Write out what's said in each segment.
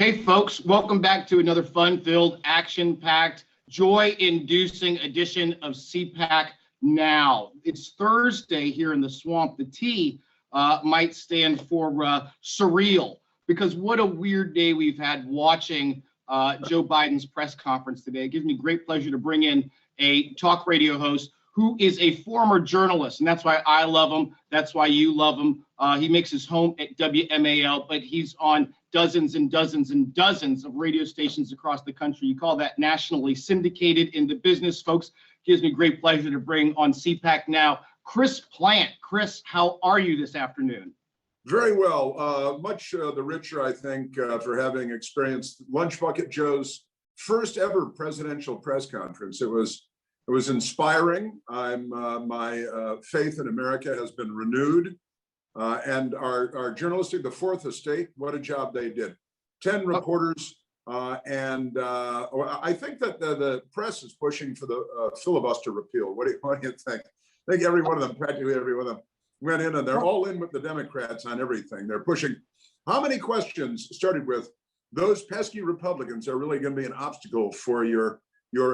Hey folks, welcome back to another fun-filled, action-packed, joy-inducing edition of CPAC Now. It's Thursday here in the swamp. The T might stand for surreal, because what a weird day we've had watching Joe Biden's press conference today. It gives me great pleasure to bring in a talk radio host who is a former journalist, and that's why I love him. That's why you love him. He makes his home at WMAL, but he's on dozens and dozens and dozens of radio stations across the country. You call that nationally syndicated in the business, folks. Gives me great pleasure to bring on CPAC Now, Chris Plante. Chris, how are you this afternoon? Very well. Much the richer, I think, for having experienced Lunch Bucket Joe's first ever presidential press conference. It was inspiring. My faith in America has been renewed. And our journalistic, the Fourth Estate, what a job they did. 10 reporters, and I think that the press is pushing for the filibuster repeal. What do you think? I think every one of them, practically every one of them, went in, and they're all in with the Democrats on everything. They're pushing. How many questions started with those pesky Republicans are really going to be an obstacle for your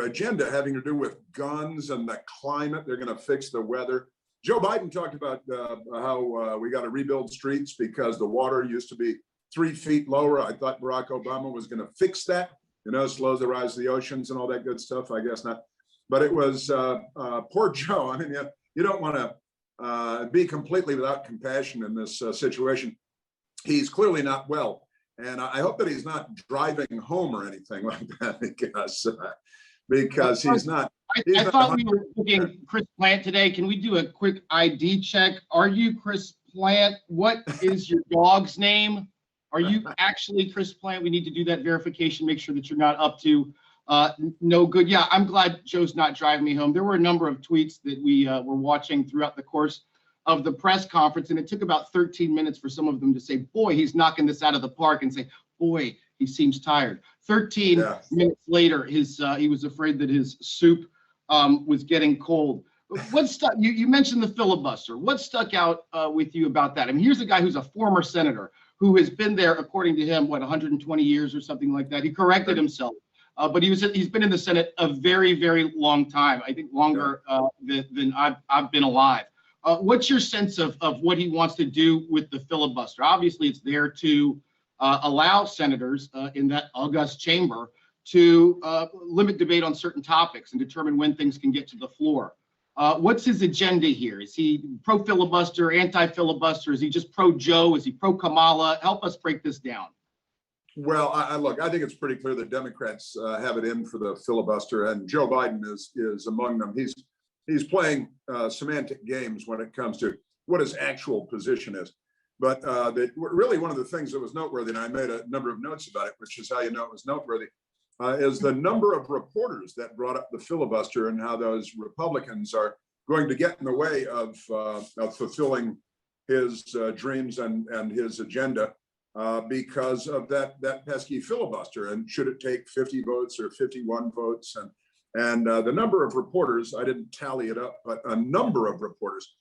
agenda having to do with guns and the climate? They're going to fix the weather. Joe Biden talked about how we got to rebuild streets because the water used to be 3 feet lower. I thought Barack Obama was going to fix that, slow the rise of the oceans and all that good stuff. I guess not. But it was poor Joe. I mean, you don't want to be completely without compassion in this situation. He's clearly not well. And I hope that he's not driving home or anything like that because he's not. I thought we were looking Chris Plante today. Can we do a quick ID check? Are you Chris Plante? What is your dog's name? Are you actually Chris Plante? We need to do that verification, make sure that you're not up to no good. Yeah, I'm glad Joe's not driving me home. There were a number of tweets that we were watching throughout the course of the press conference, and it took about 13 minutes for some of them to say, boy, he's knocking this out of the park, and say, boy, he seems tired. 13 minutes later, he was afraid that his soup was getting cold. What stuck? You mentioned the filibuster. What stuck out with you about that? I mean, here's a guy who's a former senator who has been there, according to him, 120 years or something like that. He corrected himself, but he's been in the Senate a very, very long time. I think longer than I've been alive. What's your sense of what he wants to do with the filibuster? Obviously, it's there to allow senators in that august chamber to limit debate on certain topics and determine when things can get to the floor. What's his agenda here? Is he pro-filibuster, anti-filibuster? Is he just pro-Joe? Is he pro-Kamala? Help us break this down. Well, I think it's pretty clear that Democrats have it in for the filibuster, and Joe Biden is among them. He's playing semantic games when it comes to what his actual position is. But really one of the things that was noteworthy, and I made a number of notes about it, which is how you know it was noteworthy, is the number of reporters that brought up the filibuster and how those Republicans are going to get in the way of fulfilling his dreams and his agenda because of that pesky filibuster. And should it take 50 votes or 51 votes? And the number of reporters, I didn't tally it up, but a number of reporters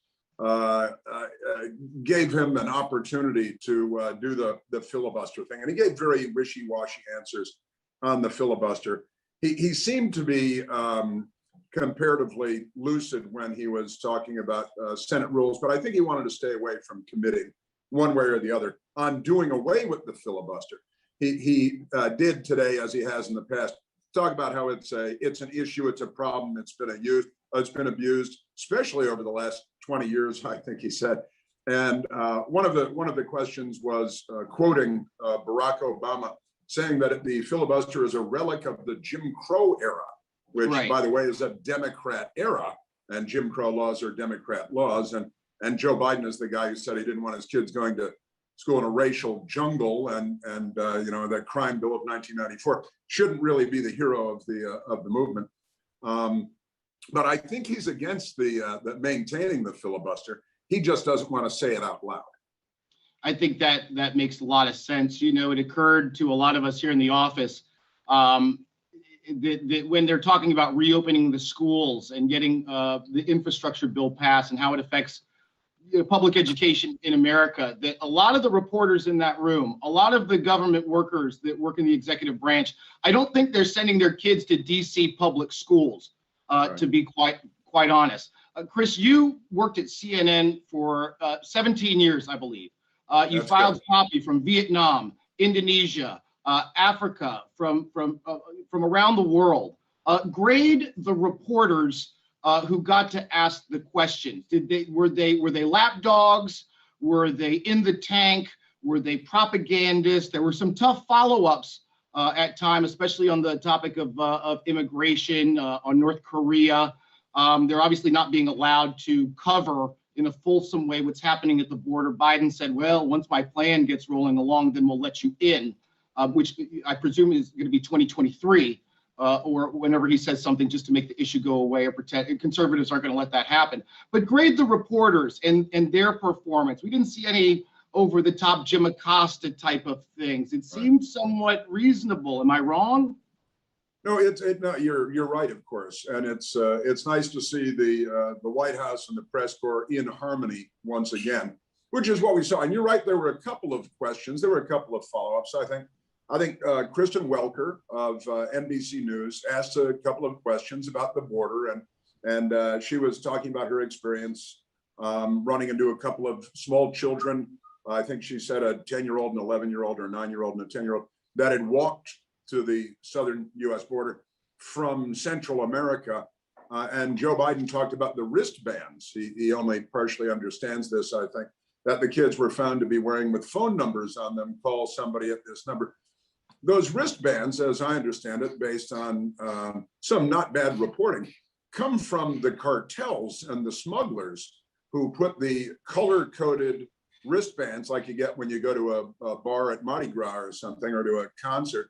gave him an opportunity to do the filibuster thing. And he gave very wishy-washy answers on the filibuster. He seemed to be comparatively lucid when he was talking about Senate rules, but I think he wanted to stay away from committing one way or the other on doing away with the filibuster. He did today, as he has in the past, talk about how it's an issue, it's a problem, it's been abused, especially over the last 20 years, I think he said. And one of the questions was quoting Barack Obama, saying that the filibuster is a relic of the Jim Crow era, which, by the way, is a Democrat era, and Jim Crow laws are Democrat laws. And Joe Biden is the guy who said he didn't want his kids going to school in a racial jungle, and the crime bill of 1994 shouldn't really be the hero of the movement. But I think he's against the maintaining the filibuster. He just doesn't want to say it out loud. I think that makes a lot of sense. It occurred to a lot of us here in the office that when they're talking about reopening the schools and getting the infrastructure bill passed and how it affects public education in America, that a lot of the reporters in that room, a lot of the government workers that work in the executive branch, I don't think they're sending their kids to DC public schools, Right. to be quite honest. Chris, you worked at CNN for 17 years, I believe. You That's filed good. copy from Vietnam, Indonesia, Africa, from around the world. Grade the reporters who got to ask the questions. Were they lapdogs? Were they in the tank? Were they propagandists? There were some tough follow-ups at time, especially on the topic of immigration, on North Korea. They're obviously not being allowed to cover in a fulsome way what's happening at the border. Biden said, well, once my plan gets rolling along, then we'll let you in, which I presume is going to be 2023. Or whenever he says something just to make the issue go away or pretend. Conservatives aren't going to let that happen. But grade the reporters and their performance. We didn't see any over-the-top Jim Acosta type of things. It seemed somewhat reasonable. Am I wrong? No, no, you're right, of course, and it's nice to see the White House and the press corps in harmony once again, which is what we saw. And you're right, there were a couple of questions, there were a couple of follow-ups. I think Kristen Welker of NBC News asked a couple of questions about the border, and she was talking about her experience running into a couple of small children. I think she said a 10-year-old, an 11-year-old, or a 9-year-old and a 10-year-old that had walked to the southern U.S. border from Central America. And Joe Biden talked about the wristbands. He only partially understands this, I think, that the kids were found to be wearing with phone numbers on them. Call somebody at this number. Those wristbands, as I understand it, based on some not bad reporting, come from the cartels and the smugglers who put the color-coded wristbands like you get when you go to a bar at Mardi Gras or something, or to a concert.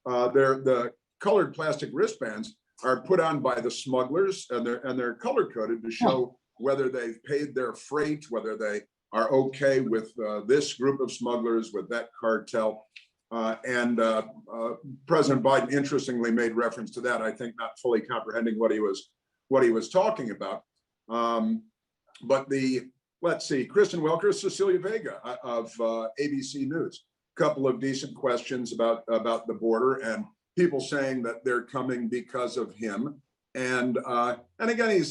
The colored plastic wristbands are put on by the smugglers, and they're color-coded to show whether they've paid their freight, whether they are okay with this group of smugglers, with that cartel. President Biden, interestingly, made reference to that. I think not fully comprehending what he was talking about. But let's see, Kristen Welker, Cecilia Vega of ABC News, couple of decent questions about the border and people saying that they're coming because of him. And again, he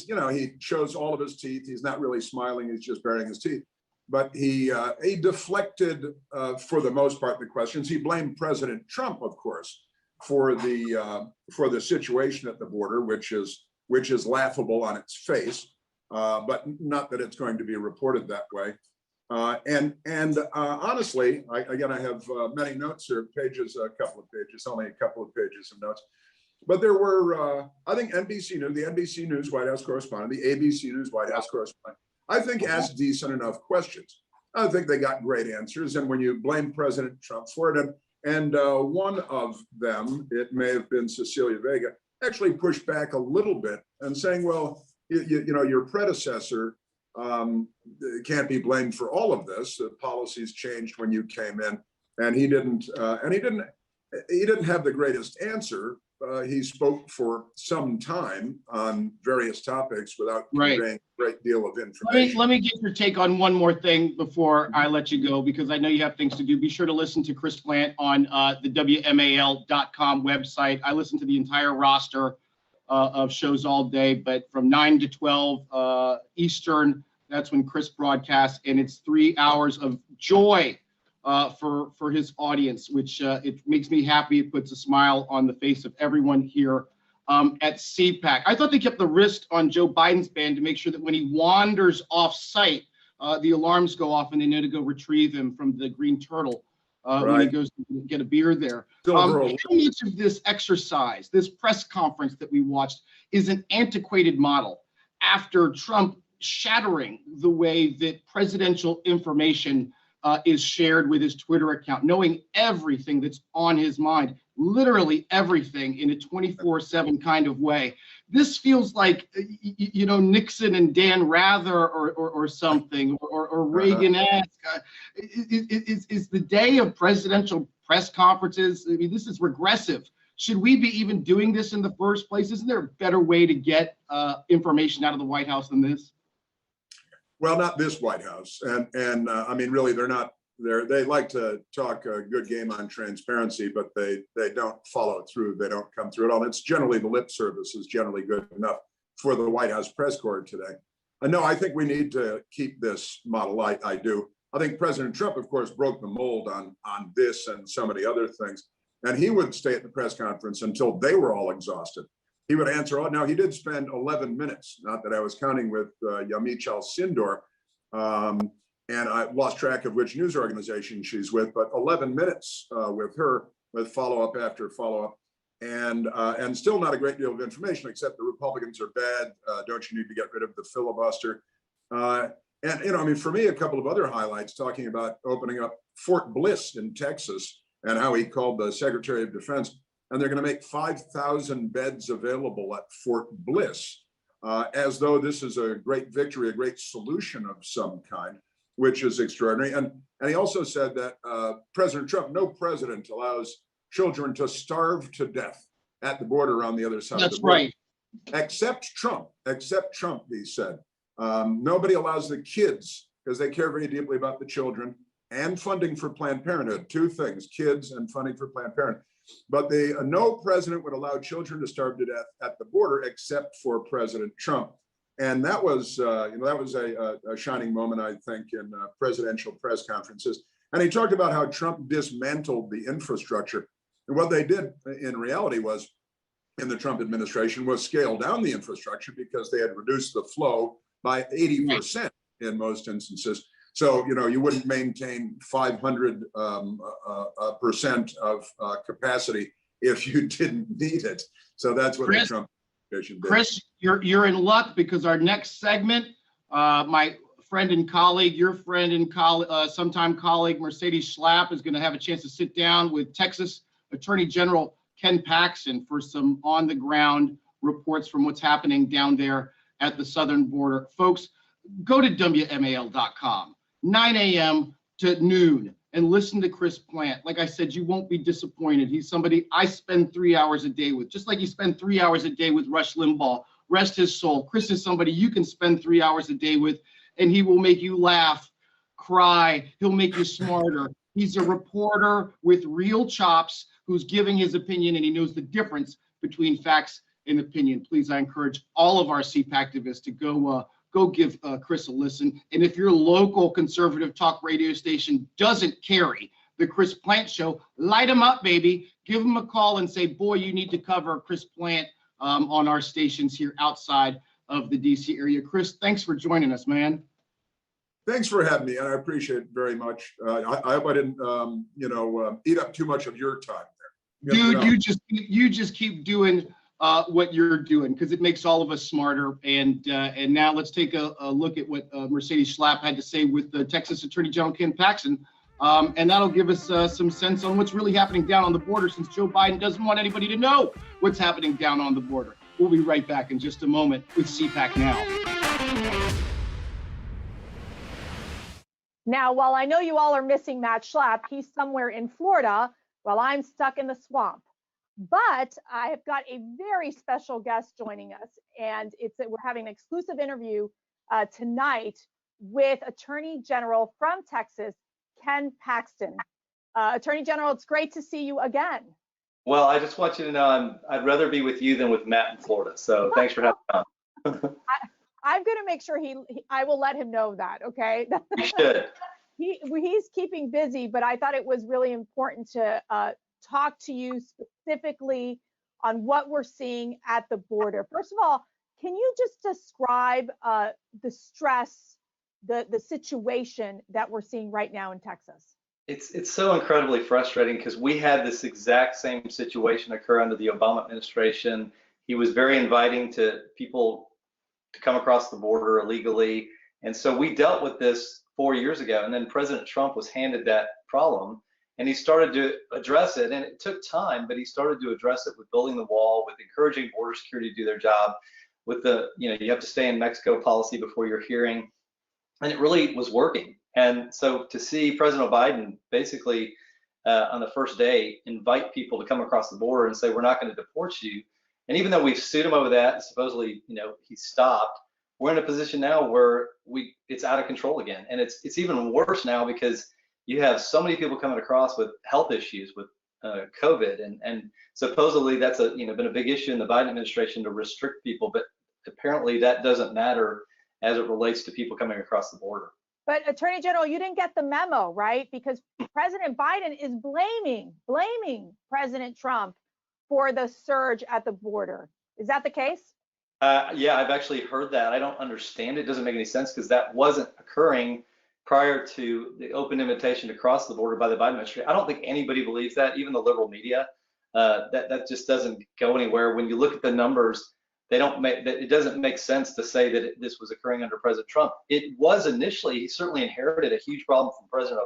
shows all of his teeth. He's not really smiling. He's just baring his teeth. But he deflected, for the most part, the questions. He blamed President Trump, of course, for the situation at the border, which is laughable on its face, but not that it's going to be reported that way. Honestly, I have many notes here, a couple of pages, only a couple of pages of notes. But there were, I think, the NBC News White House correspondent, the ABC News White House correspondent, I think asked decent enough questions. I think they got great answers. And when you blame President Trump for it, and one of them, it may have been Cecilia Vega, actually pushed back a little bit and saying, well, your predecessor can't be blamed for all of this. The policies changed when you came in, and he didn't have the greatest answer. He spoke for some time on various topics without conveying a great deal of information. Let me get your take on one more thing before I let you go, because I know you have things to do. Be sure to listen to Chris Plant on the WMAL.com website. I listen to the entire roster of shows all day, but from 9 to 12 Eastern, that's when Chris broadcasts, and it's 3 hours of joy for his audience, which it makes me happy. It puts a smile on the face of everyone here at CPAC. I thought they kept the wrist on Joe Biden's band to make sure that when he wanders off site, the alarms go off and they know to go retrieve him from the Green Turtle when he goes to get a beer there. How much of this exercise, this press conference that we watched, is an antiquated model after Trump shattering the way that presidential information is shared with his Twitter account, knowing everything that's on his mind, literally everything, in a 24/7 kind of way. This feels like, Nixon and Dan Rather or something, or Reagan-esque. Is the day of presidential press conferences, I mean, this is regressive. Should we be even doing this in the first place? Isn't there a better way to get information out of the White House than this? Well, not this White House, and I mean, really, they're not. They like to talk a good game on transparency, but they don't follow through. They don't come through at all. It's generally the lip service is generally good enough for the White House press corps today. No, I think we need to keep this model. I do. I think President Trump, of course, broke the mold on this and so many other things, and he would stay at the press conference until they were all exhausted. He would answer. Oh, now he did spend 11 minutes. Not that I was counting with Yamiche Alcindor. And I lost track of which news organization she's with, but 11 minutes with her, with follow-up after follow-up, and still not a great deal of information, except the Republicans are bad. Don't you need to get rid of the filibuster? And I mean, for me, a couple of other highlights talking about opening up Fort Bliss in Texas and how he called the Secretary of Defense, and they're going to make 5,000 beds available at Fort Bliss, as though this is a great victory, a great solution of some kind, which is extraordinary. And he also said that President Trump, no president allows children to starve to death at the border on the other side of the border. That's right. Except Trump, he said. Nobody allows the kids, because they care very deeply about the children, and funding for Planned Parenthood. Two things, kids and funding for Planned Parenthood. But no president would allow children to starve to death at the border except for President Trump. And that was, that was a shining moment, I think, in presidential press conferences. And he talked about how Trump dismantled the infrastructure. And what they did in reality was, in the Trump administration, was scale down the infrastructure because they had reduced the flow by 80% in most instances. So, you wouldn't maintain 500% of capacity if you didn't need it. So that's what the Trump administration did. Chris, you're in luck, because our next segment, my friend and colleague, your friend and sometime colleague, Mercedes Schlapp, is going to have a chance to sit down with Texas Attorney General Ken Paxton for some on-the-ground reports from what's happening down there at the southern border. Folks, go to WMAL.com. 9 a.m. to noon and listen to Chris Plant. Like I said, you won't be disappointed. He's somebody I spend 3 hours a day with, just like you spend 3 hours a day with Rush Limbaugh. Rest his soul. Chris is somebody you can spend 3 hours a day with, and he will make you laugh, cry. He'll make you smarter. He's a reporter with real chops who's giving his opinion, and he knows the difference between facts and opinion. Please, I encourage all of our CPAC activists to go give Chris a listen. And if your local conservative talk radio station doesn't carry the Chris Plant Show, light him up, baby. Give him a call and say, boy, you need to cover Chris Plant on our stations here outside of the DC area. Chris, thanks for joining us, man. Thanks for having me, and I appreciate it very much. I hope I didn't, eat up too much of your time there. Dude, you just keep doing what you're doing, because it makes all of us smarter. And now let's take a look at what Mercedes Schlapp had to say with the Texas Attorney General Ken Paxton, and that'll give us some sense on what's really happening down on the border, since Joe Biden doesn't want anybody to know what's happening down on the border. We'll be right back in just a moment with CPAC Now. Now, while I know you all are missing Matt Schlapp, he's somewhere in Florida while I'm stuck in the swamp. But I have got a very special guest joining us, and we're having an exclusive interview tonight with Attorney General from Texas, Ken Paxton. Attorney General, it's great to see you again. Well, I just want you to know I'd rather be with you than with Matt in Florida. So thanks for having me on. I'm going to make sure I will let him know that, okay? You should. He's keeping busy, but I thought it was really important to talk to you specifically on what we're seeing at the border. First of all, can you just describe the stress, the situation that we're seeing right now in Texas? It's so incredibly frustrating, because we had this exact same situation occur under the Obama administration. He was very inviting to people to come across the border illegally. And so we dealt with this 4 years ago, and then President Trump was handed that problem, and he started to address it. And it took time, but he started to address it with building the wall, with encouraging border security to do their job, with the, you have to stay in Mexico policy before your hearing. And it really was working. And so to see President Biden basically on the first day invite people to come across the border and say, we're not going to deport you. And even though we've sued him over that, and supposedly, he stopped, we're in a position now where it's out of control again. And it's even worse now because you have so many people coming across with health issues with COVID, and supposedly that's been a big issue in the Biden administration to restrict people, but apparently that doesn't matter as it relates to people coming across the border. But Attorney General, you didn't get the memo, right? Because President Biden is blaming President Trump for the surge at the border. Is that the case? Yeah, I've actually heard that. I don't understand it. It doesn't make any sense because that wasn't occurring prior to the open invitation to cross the border by the Biden administration. I don't think anybody believes that, even the liberal media. That just doesn't go anywhere. When you look at the numbers, it doesn't make sense to say that this was occurring under President Trump. It was initially. He certainly inherited a huge problem from President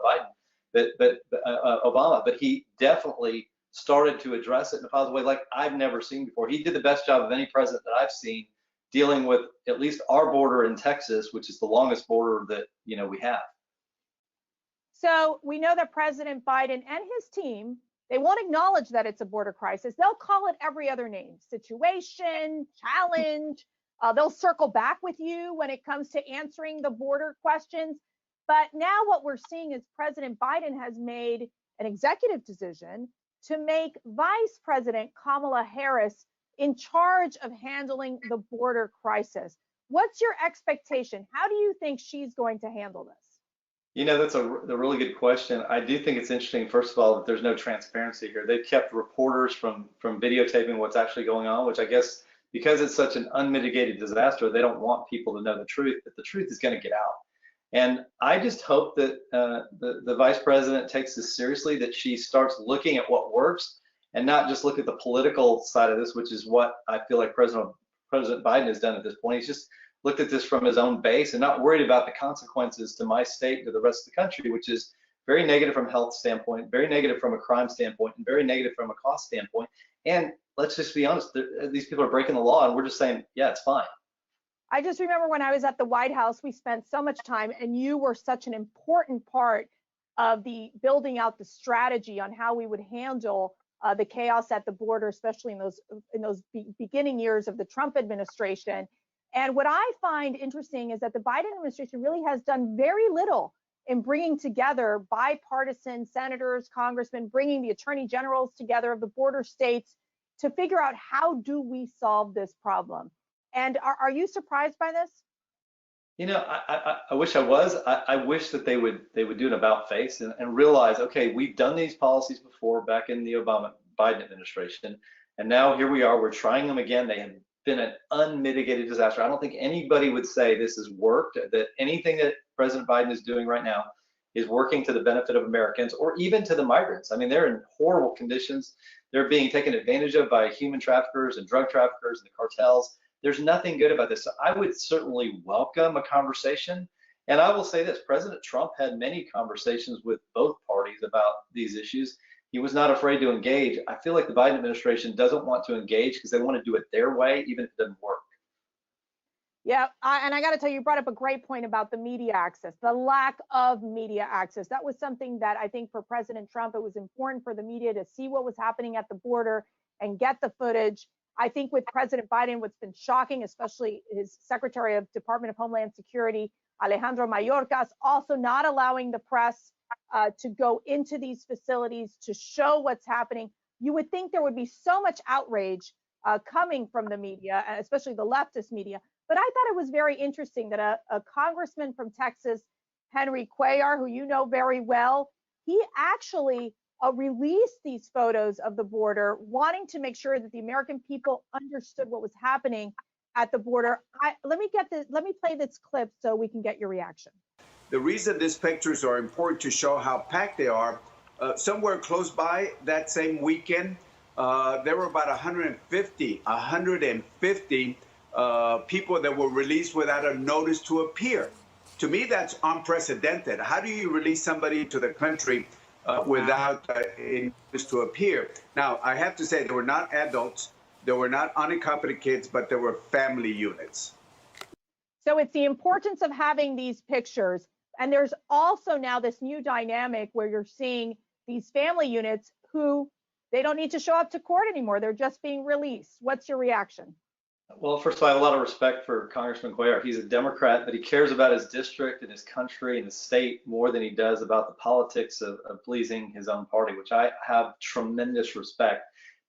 Obama, but he definitely started to address it in a positive way like I've never seen before. He did the best job of any president that I've seen dealing with at least our border in Texas, which is the longest border that we have. So we know that President Biden and his team, they won't acknowledge that it's a border crisis. They'll call it every other name: situation, challenge. They'll circle back with you when it comes to answering the border questions. But now what we're seeing is President Biden has made an executive decision to make Vice President Kamala Harris in charge of handling the border crisis. What's your expectation? How do you think she's going to handle this? That's a really good question. I do think it's interesting, first of all, that there's no transparency here. They've kept reporters from videotaping what's actually going on, which I guess because it's such an unmitigated disaster, they don't want people to know the truth, but the truth is going to get out. And I just hope that the vice president takes this seriously, that she starts looking at what works and not just look at the political side of this, which is what I feel like President Biden has done at this point. He's just looked at this from his own base and not worried about the consequences to my state, to the rest of the country, which is very negative from a health standpoint, very negative from a crime standpoint, and very negative from a cost standpoint. And let's just be honest, these people are breaking the law, and we're just saying, yeah, it's fine. I just remember when I was at the White House, we spent so much time, and you were such an important part of the building out the strategy on how we would handle the chaos at the border, especially in those beginning years of the Trump administration. And what I find interesting is that the Biden administration really has done very little in bringing together bipartisan senators, congressmen, bringing the attorney generals together of the border states to figure out how do we solve this problem. And are you surprised by this? I wish I was. I wish that they would do an about face and realize, okay, we've done these policies before back in the Biden administration, and now here we are. We're trying them again. They have been an unmitigated disaster. I don't think anybody would say this has worked, that anything that President Biden is doing right now is working to the benefit of Americans or even to the migrants. I mean, they're in horrible conditions. They're being taken advantage of by human traffickers and drug traffickers and the cartels. There's nothing good about this. So I would certainly welcome a conversation. And I will say this, President Trump had many conversations with both parties about these issues. He was not afraid to engage. I feel like the Biden administration doesn't want to engage because they want to do it their way, even if it doesn't work. Yeah, and I got to tell you, you brought up a great point about the media access, the lack of media access. That was something that I think for President Trump, it was important for the media to see what was happening at the border and get the footage. I think with President Biden, what's been shocking, especially his Secretary of Department of Homeland Security, Alejandro Mayorkas, also not allowing the press to go into these facilities to show what's happening. You would think there would be so much outrage coming from the media, especially the leftist media. But I thought it was very interesting that a congressman from Texas, Henry Cuellar, who you know very well, he actually released these photos of the border, wanting to make sure that the American people understood what was happening at the border. Let me play this clip so we can get your reaction. The reason these pictures are important to show how packed they are, somewhere close by that same weekend, there were about 150 people that were released without a notice to appear. To me, that's unprecedented. How do you release somebody to the country without a notice to appear? Now, I have to say, they were not adults, they were not unaccompanied kids, but they were family units. So it's the importance of having these pictures. And there's also now this new dynamic where you're seeing these family units who they don't need to show up to court anymore. They're just being released. What's your reaction? Well, first of all, I have a lot of respect for Congressman Cuellar. He's a Democrat, but he cares about his district and his country and his state more than he does about the politics of pleasing his own party, which I have tremendous respect.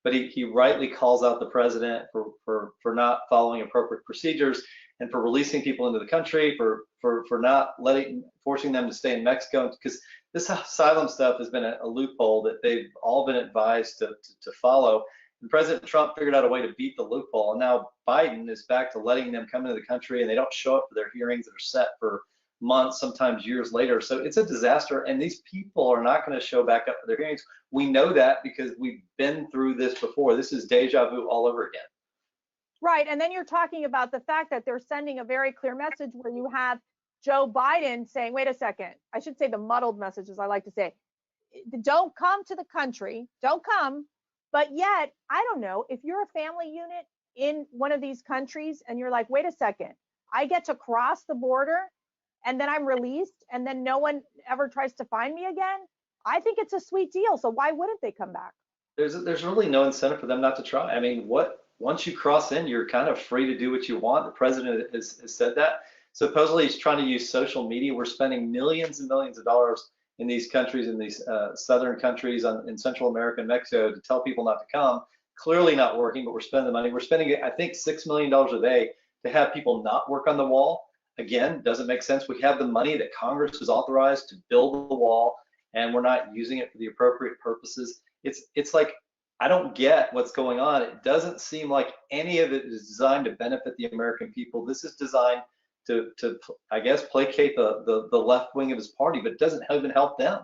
But he rightly calls out the president for not following appropriate procedures and for releasing people into the country, for not forcing them to stay in Mexico, because this asylum stuff has been a loophole that they've all been advised to follow. And President Trump figured out a way to beat the loophole, and now Biden is back to letting them come into the country, and they don't show up for their hearings that are set for months, sometimes years later. So it's a disaster, and these people are not going to show back up for their hearings. We know that because we've been through this before. This is deja vu all over again. Right, and then you're talking about the fact that they're sending a very clear message where you have Joe Biden saying, wait a second, I should say the muddled message, as I like to say, don't come to the country, don't come. But yet, I don't know, if you're a family unit in one of these countries and you're like, wait a second, I get to cross the border and then I'm released and then no one ever tries to find me again, I think it's a sweet deal. So why wouldn't they come back? There's really no incentive for them not to try. I mean, once you cross in, you're kind of free to do what you want. The president has said that. Supposedly he's trying to use social media. We're spending millions and millions of dollars in these countries, in these southern countries in Central America and Mexico, to tell people not to come. Clearly not working, but we're spending the money. We're spending, I think, $6 million a day to have people not work on the wall. Again, doesn't make sense. We have the money that Congress has authorized to build the wall, and we're not using it for the appropriate purposes. It's like, I don't get what's going on. It doesn't seem like any of it is designed to benefit the American people. This is designed to I guess, placate the left wing of his party, but it doesn't even help them.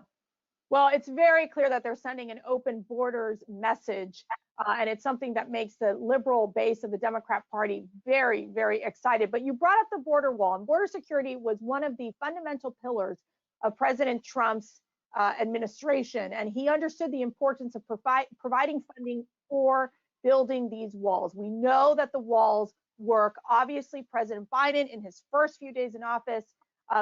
Well, it's very clear that they're sending an open borders message, and it's something that makes the liberal base of the Democrat Party very, very excited. But you brought up the border wall, and border security was one of the fundamental pillars of President Trump's administration, and he understood the importance of providing funding for building these walls. We know that the walls work. Obviously, President Biden, in his first few days in office,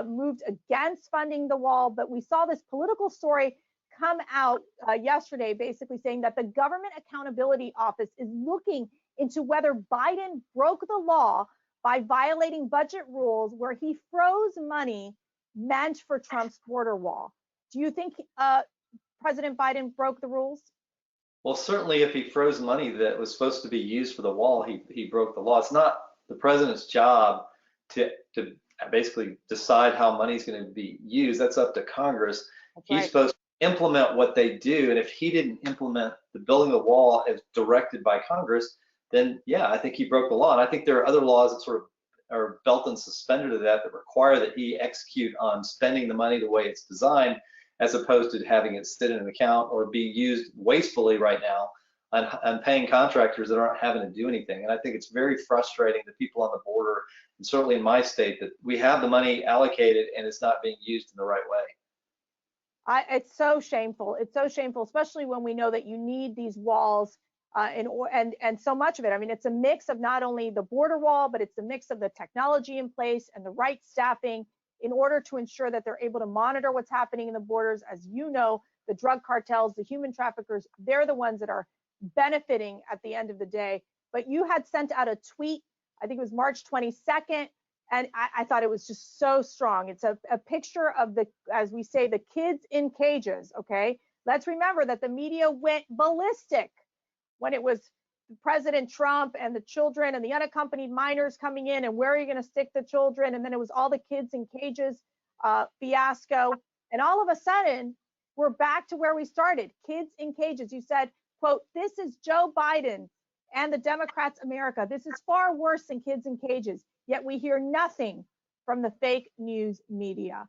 moved against funding the wall, but we saw this political story come out yesterday, basically saying that the Government Accountability Office is looking into whether Biden broke the law by violating budget rules where he froze money meant for Trump's border wall. Do you think President Biden broke the rules? Well, certainly if he froze money that was supposed to be used for the wall, he broke the law. It's not the president's job to basically decide how money is going to be used. That's up to Congress. That's He's right. supposed to implement what they do. And if he didn't implement the building the wall as directed by Congress, then yeah, I think he broke the law. And I think there are other laws that sort of are belt and suspended to that require that he execute on spending the money the way it's designed, as opposed to having it sit in an account or be used wastefully right now on paying contractors that aren't having to do anything. And I think it's very frustrating to people on the border, and certainly in my state, that we have the money allocated and it's not being used in the right way. It's so shameful. It's so shameful, especially when we know that you need these walls and so much of it. I mean, it's a mix of not only the border wall, but it's a mix of the technology in place and the right staffing in order to ensure that they're able to monitor what's happening in the borders. As you know, the drug cartels, the human traffickers, they're the ones that are benefiting at the end of the day. But you had sent out a tweet, I think it was March 22nd, and I thought it was just so strong. It's a picture of the, as we say, the kids in cages, okay? Let's remember that the media went ballistic when it was President Trump and the children and the unaccompanied minors coming in, and where are you going to stick the children? And then it was all the kids in cages fiasco. And all of a sudden, we're back to where we started, kids in cages. You said, quote, this is Joe Biden and the Democrats' America. This is far worse than kids in cages, yet we hear nothing from the fake news media.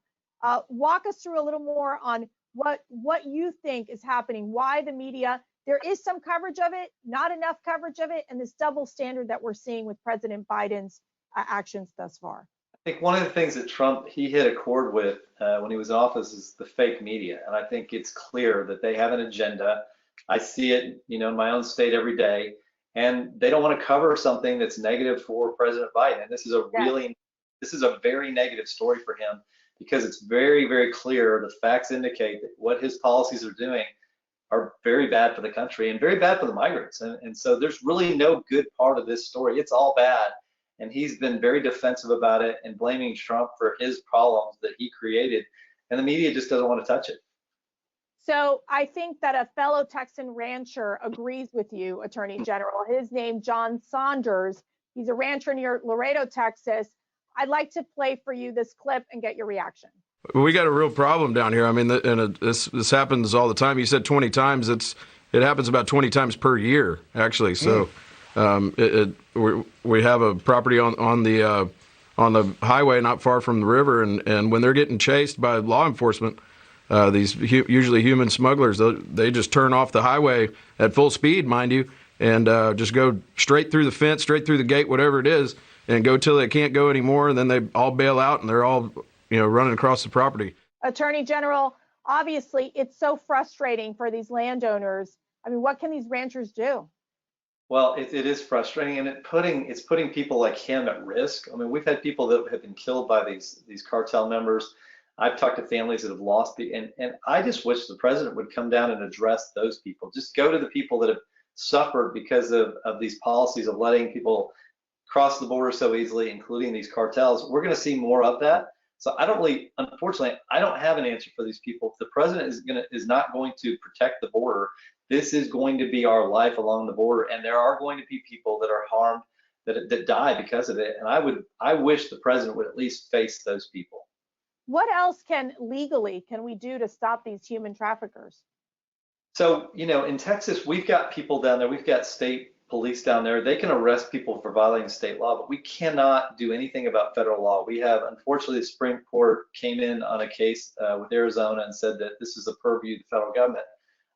Walk us through a little more on what you think is happening, why the media, there is some coverage of it, not enough coverage of it, and this double standard that we're seeing with President Biden's actions thus far. I think one of the things that Trump, he hit a chord with when he was in office is the fake media. And I think it's clear that they have an agenda. I see it, in my own state every day, and they don't want to cover something that's negative for President Biden. And this is a very negative story for him, because it's very, very clear. The facts indicate that what his policies are doing are very bad for the country and very bad for the migrants. And so there's really no good part of this story. It's all bad. And he's been very defensive about it and blaming Trump for his problems that he created. And the media just doesn't want to touch it. So I think that a fellow Texan rancher agrees with you, Attorney General. His name, John Saunders. He's a rancher near Laredo, Texas. I'd like to play for you this clip and get your reaction. We got a real problem down here. I mean, this happens all the time. You said 20 times. It happens about 20 times per year, actually. So we have a property on the highway not far from the river, and when they're getting chased by law enforcement, these usually human smugglers, they just turn off the highway at full speed, mind you, and just go straight through the fence, straight through the gate, whatever it is, and go till they can't go anymore, and then they all bail out, and they're all running across the property. Attorney General, obviously, it's so frustrating for these landowners. I mean, what can these ranchers do? Well, it is frustrating, and it's putting people like him at risk. I mean, we've had people that have been killed by these cartel members. I've talked to families that have lost and I just wish the president would come down and address those people. Just go to the people that have suffered because of these policies of letting people cross the border so easily, including these cartels. We're going to see more of that. So unfortunately, I don't have an answer for these people. If the president is not going to protect the border, this is going to be our life along the border, and there are going to be people that are harmed, that die because of it. And I wish the president would at least face those people. What else can we do to stop these human traffickers? So, in Texas, we've got people down there. We've got state police down there. They can arrest people for violating state law, but we cannot do anything about federal law. We have, unfortunately, the Supreme Court came in on a case with Arizona and said that this is the purview of the federal government.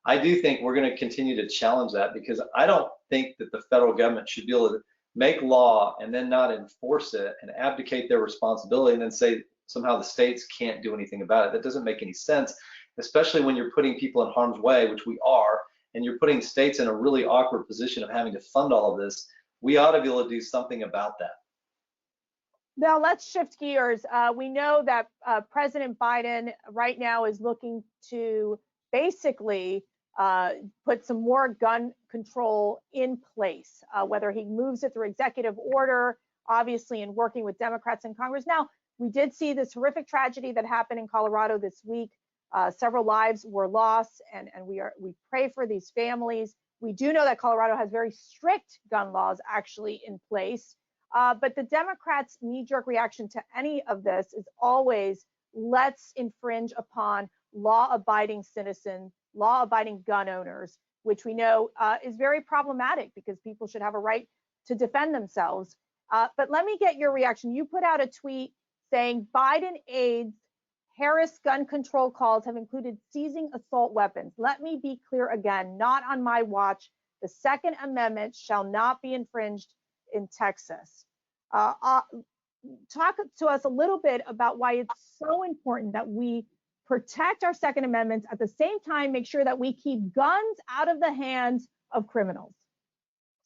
I do think we're going to continue to challenge that, because I don't think that the federal government should be able to make law and then not enforce it and abdicate their responsibility and then say somehow the states can't do anything about it. That doesn't make any sense, especially when you're putting people in harm's way, which we are, and you're putting states in a really awkward position of having to fund all of this. We ought to be able to do something about that. Now let's shift gears. We know that President Biden right now is looking to basically put some more gun control in place, whether he moves it through executive order, obviously in working with Democrats in Congress. Now, we did see this horrific tragedy that happened in Colorado this week. Several lives were lost, and we pray for these families. We do know that Colorado has very strict gun laws actually in place, but the Democrats' knee-jerk reaction to any of this is always, let's infringe upon law-abiding citizens, law-abiding gun owners, which we know is very problematic because people should have a right to defend themselves. But let me get your reaction. You put out a tweet saying Biden aides Harris gun control calls have included seizing assault weapons. Let me be clear again, not on my watch. The Second Amendment shall not be infringed in Texas. Talk to us a little bit about why it's so important that we protect our Second Amendments, at the same time make sure that we keep guns out of the hands of criminals.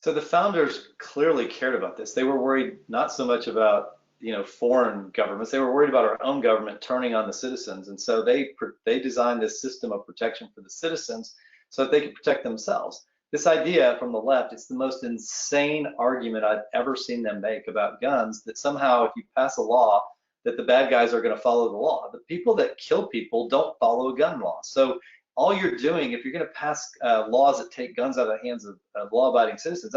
So the founders clearly cared about this. They were worried not so much about foreign governments. They were worried about our own government turning on the citizens, and so they designed this system of protection for the citizens so that they could protect themselves. This idea from the left, it's the most insane argument I've ever seen them make about guns, that somehow if you pass a law that the bad guys are going to follow the law. The people that kill people don't follow a gun law. So all you're doing, if you're going to pass laws that take guns out of the hands of law-abiding citizens,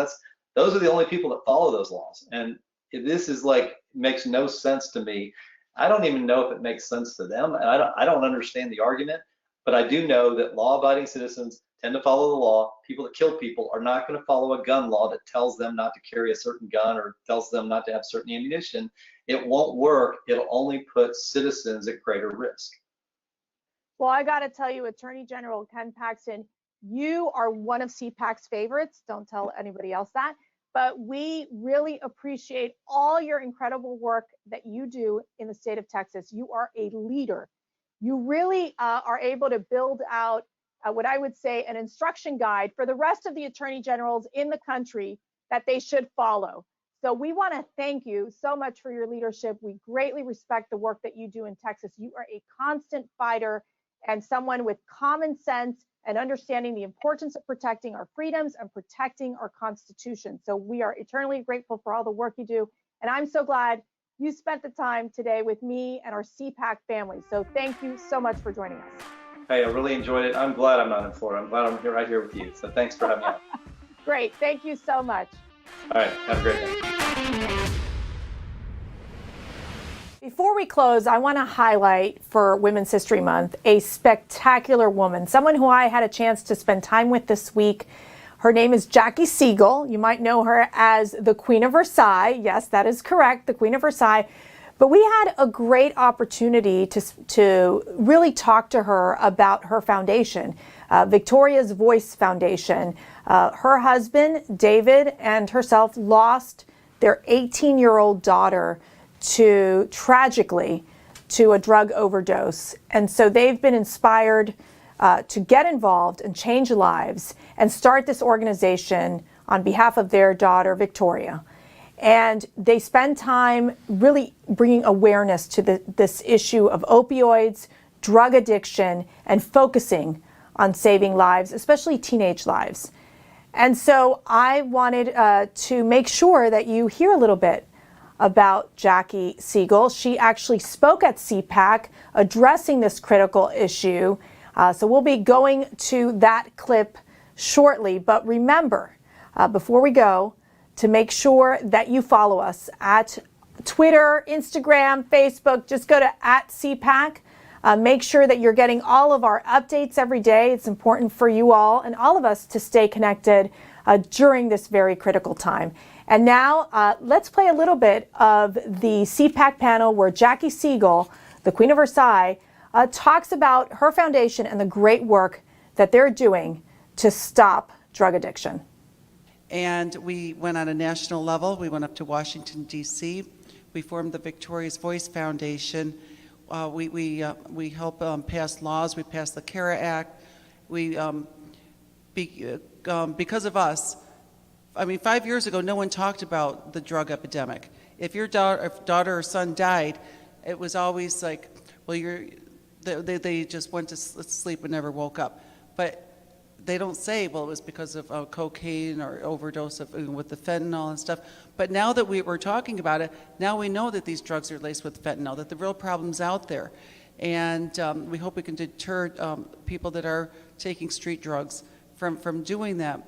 those are the only people that follow those laws. And this is makes no sense to me. I don't even know if it makes sense to them. And I don't understand the argument, but I do know that law-abiding citizens tend to follow the law. People that kill people are not going to follow a gun law that tells them not to carry a certain gun or tells them not to have certain ammunition. It won't work. It'll only put citizens at greater risk. Well, I got to tell you, Attorney General Ken Paxton, you are one of CPAC's favorites. Don't tell anybody else that. But we really appreciate all your incredible work that you do in the state of Texas. You are a leader. You really are able to build out what I would say an instruction guide for the rest of the attorney generals in the country that they should follow. So we want to thank you so much for your leadership. We greatly respect the work that you do in Texas. You are a constant fighter, and someone with common sense and understanding the importance of protecting our freedoms and protecting our Constitution. So we are eternally grateful for all the work you do. And I'm so glad you spent the time today with me and our CPAC family. So thank you so much for joining us. Hey, I really enjoyed it. I'm glad I'm not in Florida. I'm glad I'm here right here with you. So thanks for having me on. Great. Thank you so much. All right. Have a great day. Before we close, I want to highlight for Women's History Month a spectacular woman, someone who I had a chance to spend time with this week. Her name is Jackie Siegel. You might know her as the Queen of Versailles. Yes, that is correct, the Queen of Versailles. But we had a great opportunity to really talk to her about her foundation, Victoria's Voice Foundation. Her husband, David, and herself lost their 18-year-old daughter tragically to a drug overdose. And so they've been inspired to get involved and change lives and start this organization on behalf of their daughter, Victoria. And they spend time really bringing awareness to this issue of opioids, drug addiction, and focusing on saving lives, especially teenage lives. And so I wanted to make sure that you hear a little bit about Jackie Siegel. She actually spoke at CPAC addressing this critical issue. So we'll be going to that clip shortly. But remember, before we go, to make sure that you follow us at Twitter, Instagram, Facebook. Just go to @CPAC. Make sure that you're getting all of our updates every day. It's important for you all and all of us to stay connected during this very critical time. And now let's play a little bit of the CPAC panel where Jackie Siegel, the Queen of Versailles, talks about her foundation and the great work that they're doing to stop drug addiction. And we went on a national level. We went up to Washington, D.C. We formed the Victoria's Voice Foundation. We help pass laws. We passed the CARA Act. Because of us, 5 years ago, no one talked about the drug epidemic. If your daughter or son died, it was always like, well, they just went to sleep and never woke up. But they don't say, well, it was because of cocaine or overdose with the fentanyl and stuff. But now that we're talking about it, now we know that these drugs are laced with fentanyl, that the real problem's out there. And we hope we can deter people that are taking street drugs from doing that.